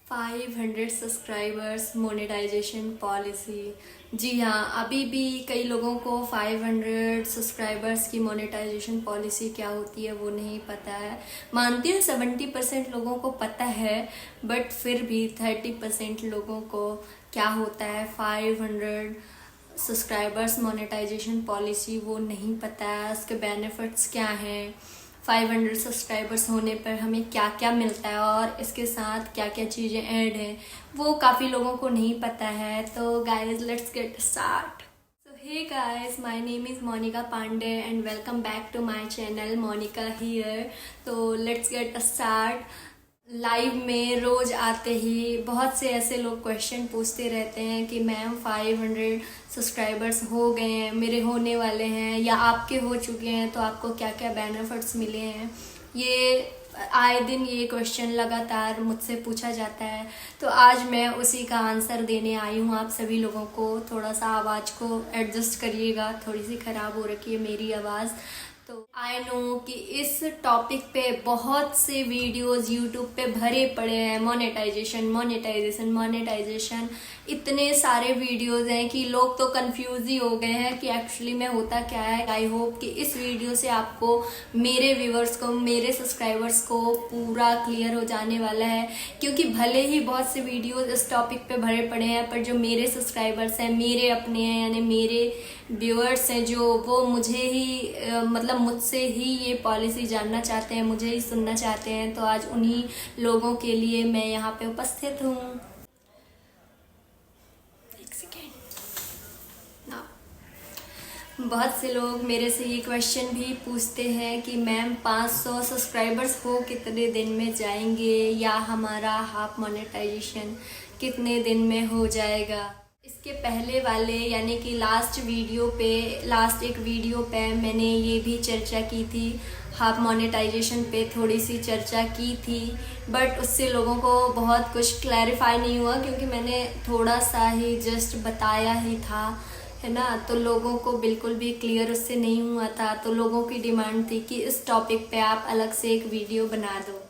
500 subscribers monetization policy. जी हाँ, अभी भी कई लोगों को 500 सब्सक्राइबर्स की मोनेटाइजेशन पॉलिसी क्या होती है वो नहीं पता है। मानती हूँ 70% लोगों को पता है, बट फिर भी 30% लोगों को क्या होता है 500 सब्सक्राइबर्स मोनेटाइजेशन पॉलिसी वो नहीं पता है। उसके बेनिफिट्स क्या हैं, 500 सब्सक्राइबर्स होने पर हमें क्या क्या मिलता है और इसके साथ क्या क्या चीज़ें ऐड हैं वो काफ़ी लोगों को नहीं पता है। तो guys let's get start. So hey guys, my name is Monica Pandey and welcome back to my channel Monica here। तो let's get start। लाइव में रोज आते ही बहुत से ऐसे लोग क्वेश्चन पूछते रहते हैं कि मैम 500 सब्सक्राइबर्स हो गए हैं, मेरे होने वाले हैं या आपके हो चुके हैं, तो आपको क्या क्या बेनिफिट्स मिले हैं। ये आए दिन ये क्वेश्चन लगातार मुझसे पूछा जाता है, तो आज मैं उसी का आंसर देने आई हूँ आप सभी लोगों को। थोड़ा सा आवाज़ को एडजस्ट करिएगा, थोड़ी सी ख़राब हो रखी है मेरी आवाज़। तो आई नो कि इस टॉपिक पे बहुत से वीडियोस यूट्यूब पे भरे पड़े हैं, मोनेटाइजेशन मोनेटाइजेशन मोनेटाइजेशन, इतने सारे वीडियोस हैं कि लोग तो कंफ्यूज ही हो गए हैं कि एक्चुअली में होता क्या है। आई होप कि इस वीडियो से आपको, मेरे व्यूवर्स को, मेरे सब्सक्राइबर्स को पूरा क्लियर हो जाने वाला है। क्योंकि भले ही बहुत से वीडियोस इस टॉपिक पे भरे पड़े हैं, पर जो मेरे सब्सक्राइबर्स हैं, मेरे अपने हैं, यानी मेरे व्यूअर्स हैं, जो वो मुझे ही मतलब मुझसे ही ये पॉलिसी जानना चाहते हैं, मुझे ही सुनना चाहते हैं। तो आज उन्हीं लोगों के लिए मैं यहाँ पे उपस्थित हूँ। एक सेकेंड ना। बहुत से लोग मेरे से ये क्वेश्चन भी पूछते हैं कि मैम 500 सब्सक्राइबर्स हो कितने दिन में जाएंगे, या हमारा हाफ मोनेटाइजेशन कितने दिन में हो जाएगा। इसके पहले वाले यानी कि लास्ट एक वीडियो पे मैंने ये भी चर्चा की थी, हाफ मोनेटाइजेशन पे थोड़ी सी चर्चा की थी, बट उससे लोगों को बहुत कुछ क्लैरिफाई नहीं हुआ, क्योंकि मैंने थोड़ा सा ही जस्ट बताया ही था, है ना। तो लोगों को बिल्कुल भी क्लियर उससे नहीं हुआ था। तो लोगों की डिमांड थी कि इस टॉपिक पे आप अलग से एक वीडियो बना दो।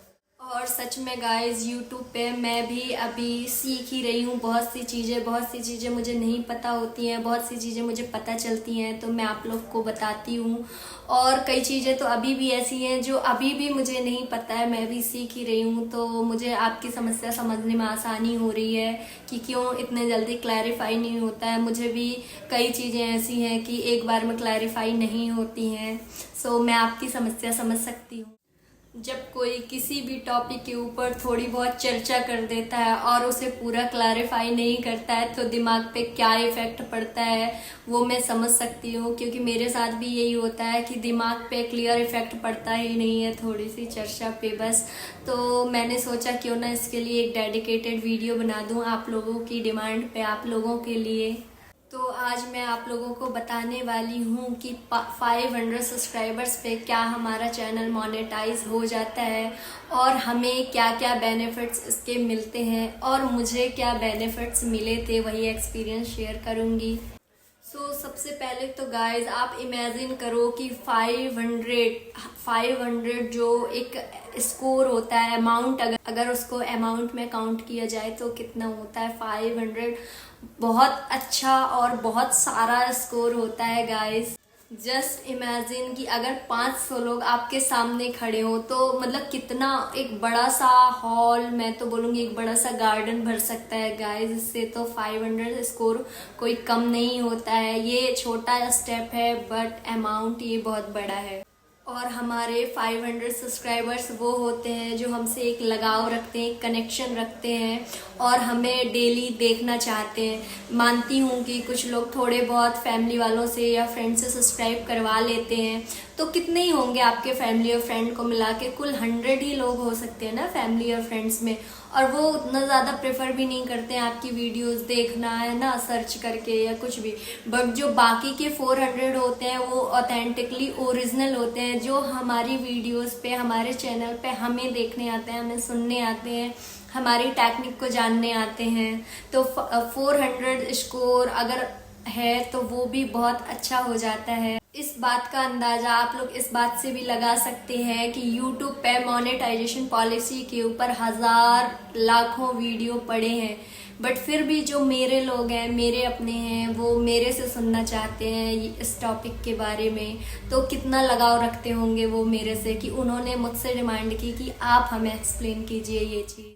और सच में गाइस, यूट्यूब पे मैं भी अभी सीख ही रही हूँ बहुत सी चीज़ें मुझे नहीं पता होती हैं, बहुत सी चीज़ें मुझे पता चलती हैं, तो मैं आप लोग को बताती हूँ। और कई चीज़ें तो अभी भी ऐसी हैं जो अभी भी मुझे नहीं पता है, मैं भी सीख ही रही हूँ। तो मुझे आपकी समस्या समझने में आसानी हो रही है कि क्यों इतने जल्दी क्लैरिफाई नहीं होता है। मुझे भी कई चीज़ें ऐसी हैं कि एक बार में क्लैरिफाई नहीं होती हैं। सो मैं आपकी समस्या समझ सकती हूँ। जब कोई किसी भी टॉपिक के ऊपर थोड़ी बहुत चर्चा कर देता है और उसे पूरा क्लैरिफाई नहीं करता है, तो दिमाग पे क्या इफेक्ट पड़ता है वो मैं समझ सकती हूँ। क्योंकि मेरे साथ भी यही होता है कि दिमाग पे क्लियर इफेक्ट पड़ता ही नहीं है थोड़ी सी चर्चा पे बस। तो मैंने सोचा क्यों ना इसके लिए एक डेडिकेटेड वीडियो बना दूँ आप लोगों की डिमांड पे, आप लोगों के लिए। तो आज मैं आप लोगों को बताने वाली हूँ कि 500 सब्सक्राइबर्स पे क्या हमारा चैनल मोनेटाइज हो जाता है और हमें क्या क्या बेनिफिट्स इसके मिलते हैं, और मुझे क्या बेनिफिट्स मिले थे वही एक्सपीरियंस शेयर करूँगी। सबसे पहले तो गाइज आप इमेजिन करो कि 500 जो एक स्कोर होता है, अमाउंट, अगर उसको अमाउंट में काउंट किया जाए तो कितना होता है 500। बहुत अच्छा और बहुत सारा स्कोर होता है गाइज। जस्ट इमेजिन कि अगर 500 लोग आपके सामने खड़े हो तो मतलब कितना एक बड़ा सा हॉल, मैं तो बोलूँगी एक बड़ा सा गार्डन भर सकता है गाइस। इससे तो 500 स्कोर कोई कम नहीं होता है। ये छोटा स्टेप है बट अमाउंट ये बहुत बड़ा है। और हमारे 500 सब्सक्राइबर्स वो होते हैं जो हमसे एक लगाव रखते हैं, एक कनेक्शन रखते हैं और हमें डेली देखना चाहते हैं। मानती हूँ कि कुछ लोग थोड़े बहुत फैमिली वालों से या फ्रेंड से सब्सक्राइब करवा लेते हैं, तो कितने ही होंगे आपके फैमिली और फ्रेंड को मिला के, कुल 100 ही लोग हो सकते हैं ना फैमिली और फ्रेंड्स में। और वो उतना ज़्यादा प्रेफर भी नहीं करते हैं आपकी वीडियोस देखना, है ना, सर्च करके या कुछ भी। बट जो बाकी के 400 होते हैं वो ऑथेंटिकली ओरिजिनल होते हैं, जो हमारी वीडियोस पे, हमारे चैनल पे हमें देखने आते हैं, हमें सुनने आते हैं, हमारी टेक्निक को जानने आते हैं। तो 400 स्कोर अगर है तो वो भी बहुत अच्छा हो जाता है। इस बात का अंदाजा आप लोग इस बात से भी लगा सकते हैं कि YouTube पे मोनेटाइजेशन पॉलिसी के ऊपर हजार लाखों वीडियो पड़े हैं, बट फिर भी जो मेरे लोग हैं, मेरे अपने हैं, वो मेरे से सुनना चाहते हैं इस टॉपिक के बारे में। तो कितना लगाव रखते होंगे वो मेरे से कि उन्होंने मुझसे डिमांड की कि आप हमें एक्सप्लेन कीजिए ये चीज़।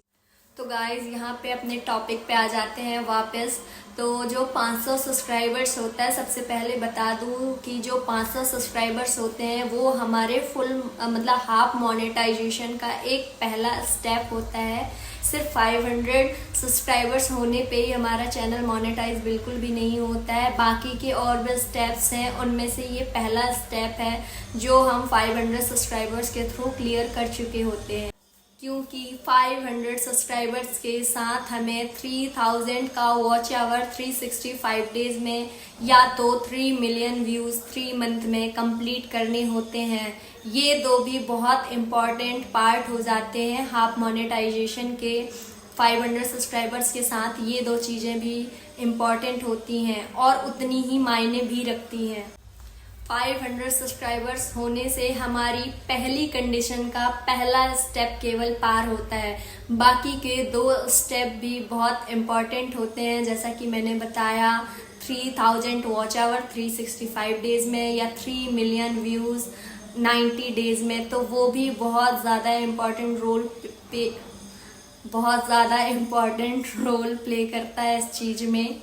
तो गाइज यहाँ पे अपने टॉपिक पे आ जाते हैं वापस। तो जो 500 सब्सक्राइबर्स होता है, सबसे पहले बता दूँ कि जो 500 सब्सक्राइबर्स होते हैं वो हमारे फुल मतलब हाफ मोनेटाइजेशन का एक पहला स्टेप होता है। सिर्फ 500 सब्सक्राइबर्स होने पे ही हमारा चैनल मोनेटाइज बिल्कुल भी नहीं होता है। बाकी के और भी स्टेप्स हैं, उनमें से ये पहला स्टेप है जो हम 500 सब्सक्राइबर्स के थ्रू क्लियर कर चुके होते हैं। क्योंकि 500 सब्सक्राइबर्स के साथ हमें 3000 का वॉच आवर 365 डेज में या तो 3 मिलियन व्यूज़ 3 मंथ में कंप्लीट करने होते हैं। ये दो भी बहुत इम्पॉर्टेंट पार्ट हो जाते हैं हाफ मोनेटाइजेशन के। 500 सब्सक्राइबर्स के साथ ये दो चीज़ें भी इम्पॉर्टेंट होती हैं और उतनी ही मायने भी रखती हैं। 500 सब्सक्राइबर्स होने से हमारी पहली कंडीशन का पहला स्टेप केवल पार होता है। बाकी के दो स्टेप भी बहुत इम्पॉर्टेंट होते हैं, जैसा कि मैंने बताया 3000 वॉच आवर 365 डेज में या 3 मिलियन व्यूज़ 90 डेज में। तो वो भी बहुत ज़्यादा इम्पॉर्टेंट रोल प्ले करता है इस चीज़ में।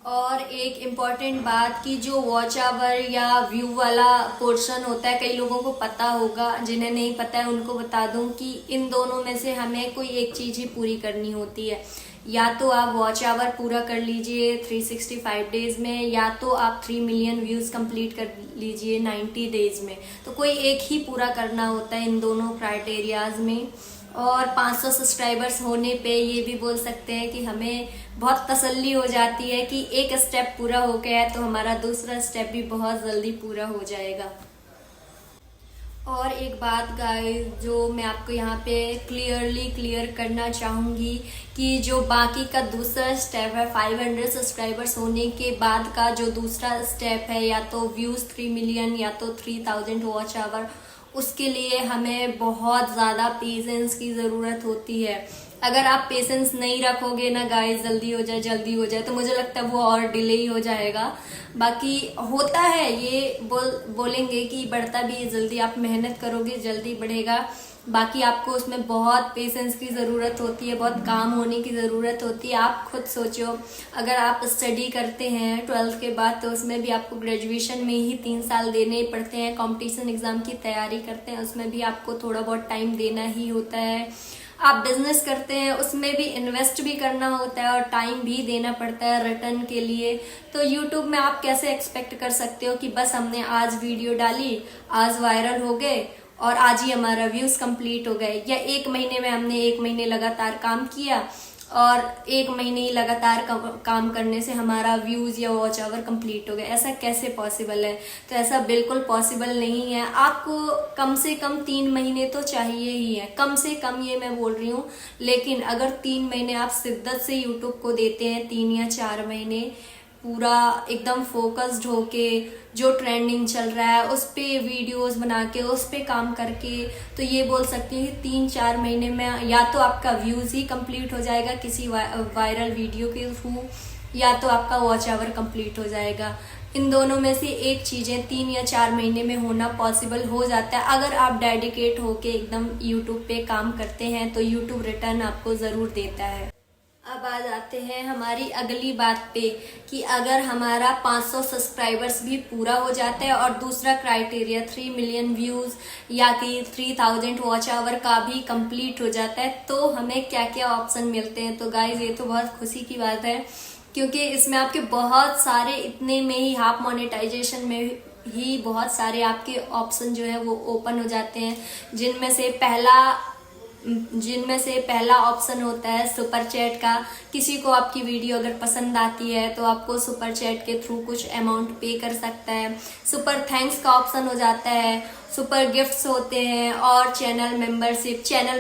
और एक इम्पॉर्टेंट बात कि जो वॉच आवर या व्यू वाला पोर्शन होता है, कई लोगों को पता होगा, जिन्हें नहीं पता है उनको बता दूं कि इन दोनों में से हमें कोई एक चीज़ ही पूरी करनी होती है। या तो आप वॉच आवर पूरा कर लीजिए 365 डेज में, या तो आप 3 मिलियन व्यूज़ कंप्लीट कर लीजिए 90 डेज में। तो कोई एक ही पूरा करना होता है इन दोनों क्राइटेरियाज में। और 500 सब्सक्राइबर्स होने पे ये भी बोल सकते हैं कि हमें बहुत तसल्ली हो जाती है कि एक स्टेप पूरा हो गया है तो हमारा दूसरा स्टेप भी बहुत जल्दी पूरा हो जाएगा। और एक बात गाइस जो मैं आपको यहाँ पे क्लियर करना चाहूँगी कि जो बाकी का दूसरा स्टेप है 500 सब्सक्राइबर्स होने के बाद का जो दूसरा स्टेप है, या तो व्यूज़ 3 मिलियन या तो 3000 वॉच आवर, उसके लिए हमें बहुत ज़्यादा पेशेंस की ज़रूरत होती है। अगर आप पेशेंस नहीं रखोगे ना गाइस, जल्दी हो जाए तो मुझे लगता है वो और डिले ही हो जाएगा। बाकी होता है, ये बोलेंगे कि बढ़ता भी है जल्दी, आप मेहनत करोगे जल्दी बढ़ेगा। बाकी आपको उसमें बहुत पेशेंस की ज़रूरत होती है, बहुत काम होने की ज़रूरत होती है। आप खुद सोचो, अगर आप स्टडी करते हैं 12th के बाद तो उसमें भी आपको ग्रेजुएशन में ही 3 साल देने ही पड़ते हैं। कंपटीशन एग्ज़ाम की तैयारी करते हैं उसमें भी आपको थोड़ा बहुत टाइम देना ही होता है। आप बिजनेस करते हैं उसमें भी इन्वेस्ट भी करना होता है और टाइम भी देना पड़ता है रिटर्न के लिए। तो यूट्यूब में आप कैसे एक्सपेक्ट कर सकते हो कि बस हमने आज वीडियो डाली, आज वायरल हो गए और आज ही हमारा व्यूज कंप्लीट हो गए, या 1 महीने में हमने 1 महीने लगातार काम किया और 1 महीने ही लगातार काम करने से हमारा व्यूज या वॉच आवर कंप्लीट हो गए। ऐसा कैसे पॉसिबल है? तो ऐसा बिल्कुल पॉसिबल नहीं है। आपको कम से कम 3 महीने तो चाहिए ही है, कम से कम ये मैं बोल रही हूँ। लेकिन अगर 3 महीने आप शिद्दत से यूट्यूब को देते हैं, 3 या 4 महीने पूरा एकदम फोकस्ड होके जो ट्रेंडिंग चल रहा है उस पे वीडियोस बना के उस पे काम करके, तो ये बोल सकती हूँ कि 3-4 महीने में या तो आपका व्यूज ही कंप्लीट हो जाएगा किसी वायरल वीडियो के थ्रू, या तो आपका वॉच आवर कंप्लीट हो जाएगा। इन दोनों में से एक चीज़ें 3 या 4 महीने में होना पॉसिबल हो जाता है। अगर आप डेडिकेट होके एकदम यूट्यूब पे काम करते हैं तो यूट्यूब रिटर्न आपको ज़रूर देता है। अब आ जाते हैं हमारी अगली बात पे कि अगर हमारा 500 सब्सक्राइबर्स भी पूरा हो जाता है और दूसरा क्राइटेरिया 3 मिलियन व्यूज़ या कि 3000 वॉच आवर का भी कंप्लीट हो जाता है, तो हमें क्या क्या ऑप्शन मिलते हैं। तो गाइज ये तो बहुत खुशी की बात है, क्योंकि इसमें आपके बहुत सारे, इतने में ही हाफ मोनेटाइजेशन में ही बहुत सारे आपके ऑप्शन जो है वो ओपन हो जाते हैं, जिनमें से पहला ऑप्शन होता है सुपर चैट का। किसी को आपकी वीडियो अगर पसंद आती है तो आपको सुपर चैट के थ्रू कुछ अमाउंट पे कर सकता है। सुपर थैंक्स का ऑप्शन हो जाता है, सुपर गिफ्ट्स होते हैं और चैनल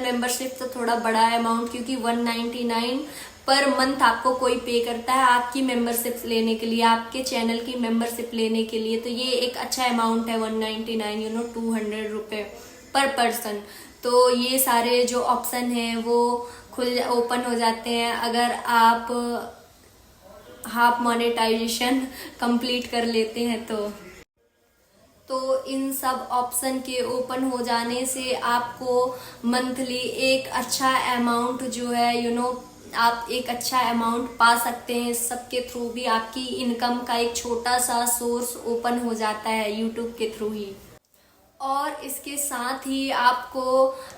मेंबरशिप तो थोड़ा बड़ा अमाउंट, क्योंकि 199 पर मंथ आपको कोई पे करता है आपकी मेंबरशिप लेने के लिए, आपके चैनल की मेंबरशिप लेने के लिए। तो ये एक अच्छा अमाउंट है 199 200 रुपये पर पर्सन। तो ये सारे जो ऑप्शन हैं वो ओपन हो जाते हैं अगर आप हाफ मोनेटाइजेशन कंप्लीट कर लेते हैं। तो इन सब ऑप्शन के ओपन हो जाने से आपको मंथली एक अच्छा अमाउंट जो है आप एक अच्छा अमाउंट पा सकते हैं। सबके थ्रू भी आपकी इनकम का एक छोटा सा सोर्स ओपन हो जाता है यूट्यूब के थ्रू ही। और इसके साथ ही आपको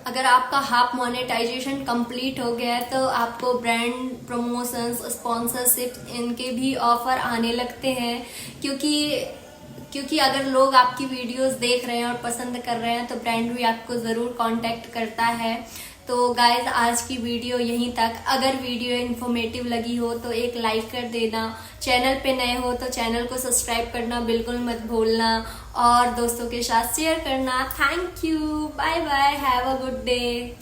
अगर आपका हाफ मोनेटाइजेशन कंप्लीट हो गया है तो आपको ब्रांड प्रमोशंस, स्पॉन्सरशिप इनके भी ऑफर आने लगते हैं। क्योंकि अगर लोग आपकी वीडियोस देख रहे हैं और पसंद कर रहे हैं तो ब्रांड भी आपको ज़रूर कांटेक्ट करता है। तो गाइज आज की वीडियो यहीं तक। अगर वीडियो इन्फॉर्मेटिव लगी हो तो एक लाइक कर देना, चैनल पे नए हो तो चैनल को सब्सक्राइब करना बिल्कुल मत भूलना और दोस्तों के साथ शेयर करना। Thank you, bye bye, have a good day.